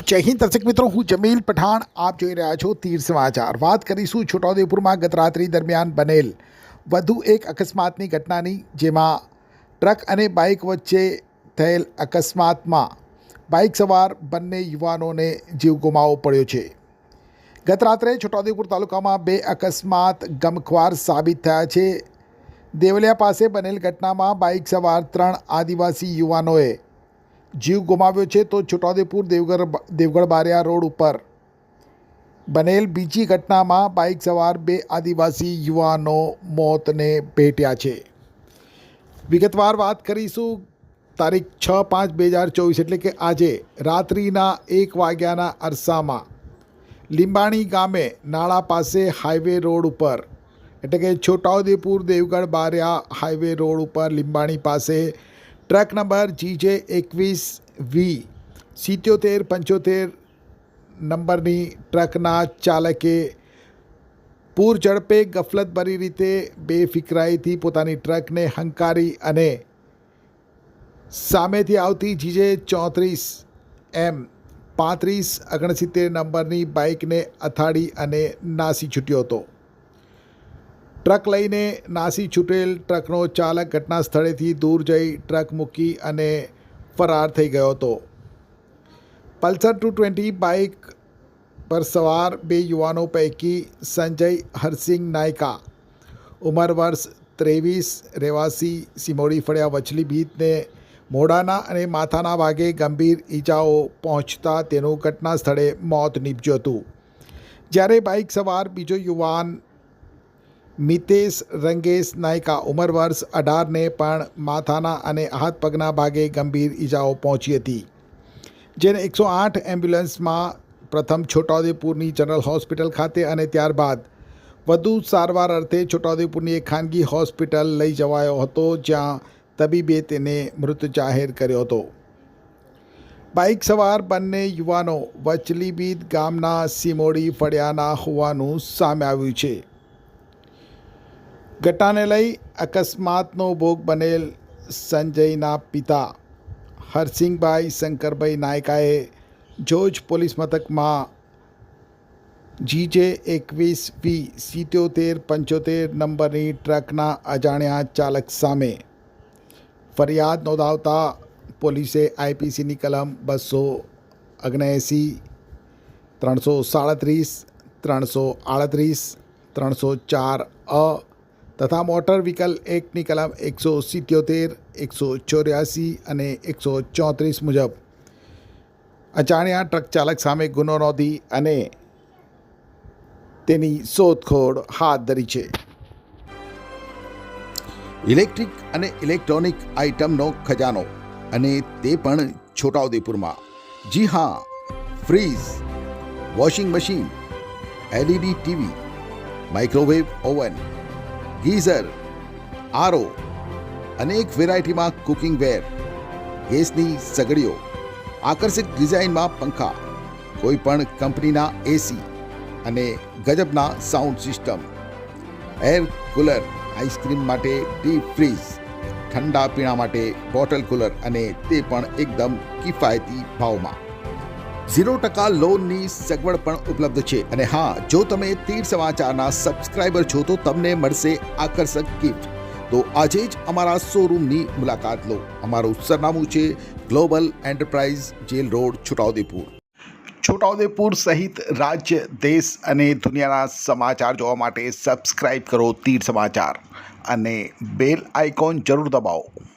જય હિન્દ દર્શક મિત્રો, હું જમીલ પઠાણ. આપ જોઈ રહ્યા છો તીર સમાચાર. વાત કરીશું છોટાઉદેપુરમાં ગત રાત્રિ દરમિયાન બનેલ વધુ એક અકસ્માતની ઘટનાની, જેમાં ટ્રક અને બાઇક વચ્ચે થયેલ અકસ્માતમાં બાઇક સવાર બંને યુવાનોને જીવ ગુમાવવો પડ્યો છે. ગત રાત્રે છોટાઉદેપુર તાલુકામાં બે અકસ્માત ગમખ્વાર સાબિત થયા છે. દેવલિયા પાસે બનેલ ઘટનામાં બાઇક સવાર 3 આદિવાસી યુવાનોએ જીવ ગુમાવ્યો છે, તો છોટાઉદેપુર દેવગઢ બારિયા રોડ ઉપર બનેલ બીજી ઘટનામાં બાઇક સવાર 2 આદિવાસી યુવાનો મોતને ભેટ્યા છે. વિગતવાર વાત કરીશું. તારીખ 6/5/2024 એટલે કે આજે રાત્રિના 1 વાગ્યાના અરસામાં લીંબાણી ગામે નાળા પાસે હાઈવે રોડ ઉપર, એટલે કે છોટાઉદેપુર દેવગઢ બારિયા હાઈવે રોડ ઉપર લીંબાણી પાસે ટ્રક નંબર GJ21V 7775 નંબરની ટ્રકના ચાલકે પૂર ઝડપે ગફલતભરી રીતે બેફિકરાઈથી પોતાની ટ્રકને હંકારી અને સામેથી આવતી GJ34M 3569 નંબરની બાઇકને અથાડી અને નાસી છૂટ્યો હતો. ટ્રક લઈને નાસી છૂટેલ ટ્રકનો ચાલક ઘટના સ્થળેથી દૂર જઈ ટ્રક મૂકી અને ફરાર થઈ ગયો હતો. પલ્સર 220 બાઇક પર સવાર 2 યુવાનો પૈકી સંજય હરસિંગ નાયકા, ઉંમર વર્ષ 23, રહેવાસી સિમોડી ફળિયા વચલી ભીતને મોઢાના અને માથાના ભાગે ગંભીર ઈજાઓ પહોંચતા તેનું ઘટના સ્થળે મોત નીપજ્યું હતું. જ્યારે બાઇક સવાર બીજો યુવાન મિતેશ રંગેશ નાયકા, ઉંમર વર્ષ 18ને પણ માથાના અને હાથ પગના ભાગે ગંભીર ઈજાઓ પહોંચી હતી, જેને 108 એમ્બ્યુલન્સમાં પ્રથમ છોટાઉદેપુરની જનરલ હોસ્પિટલ ખાતે અને ત્યારબાદ વધુ સારવાર અર્થે છોટાઉદેપુરની એક ખાનગી હોસ્પિટલ લઈ જવાયો હતો, જ્યાં તબીબે તેને મૃત જાહેર કર્યો હતો. બાઇક સવાર બંને યુવાનો વચલીબીદ ગામના સિમોડી ફળિયાના હોવાનું સામે આવ્યું છે. ઘટનાને લઈ અકસ્માતનો ભોગ બનેલ સંજયના પિતા હરસિંગભાઈ શંકરભાઈ નાયકાએ જોજ પોલીસ મથકમાં GJ21V 7775 નંબરની ટ્રકના અજાણ્યા ચાલક સામે ફરિયાદ નોંધાવતા પોલીસે IPCની કલમ 279, 337, 338, 304A તથા મોટર વ્હીકલ એક્ટની કલમ 177, 184 અને 134 મુજબ અજાણ્યા ટ્રક ચાલક સામે ગુનો નોંધી અને તેની શોધખોળ હાથ ધરી છે. ઇલેક્ટ્રિક અને ઇલેક્ટ્રોનિક આઇટમનો ખજાનો, અને તે પણ છોટાઉદેપુરમાં. જી હા, fridge, washing machine, LED TV, microwave oven, geyser, RO, અનેક વેરાયટીમાં કુકિંગ વેર, ગેસની સગડીઓ, આકર્ષક ડિઝાઇનમાં પંખા, કોઈ પણ કંપનીના AC અને ગજબના sound system, air cooler, ice cream માટે ડીપ ફ્રીઝ, ઠંડા પીણા માટે બોટલ કુલર, અને તે પણ એકદમ કિફાયતી ભાવમાં. 0% લોનની સગવડ પણ ઉપલબ્ધ છે. અને હા, જો તમે તીર સમાચારના સબસ્ક્રાઇબર છો તો તમને મળશે આકર્ષક ગિફ્ટ. તો આજે જ અમારા શોરૂમની મુલાકાત લો. અમારું સરનામું છે Global Enterprise, Jail Road, Chhotaudepur. Chhotaudepur સહિત રાજ્ય, દેશ અને દુનિયાના સમાચાર જોવા માટે સબસ્ક્રાઇબ કરો તીર સમાચાર અને બેલ આઇકોન જરૂર દબાવો.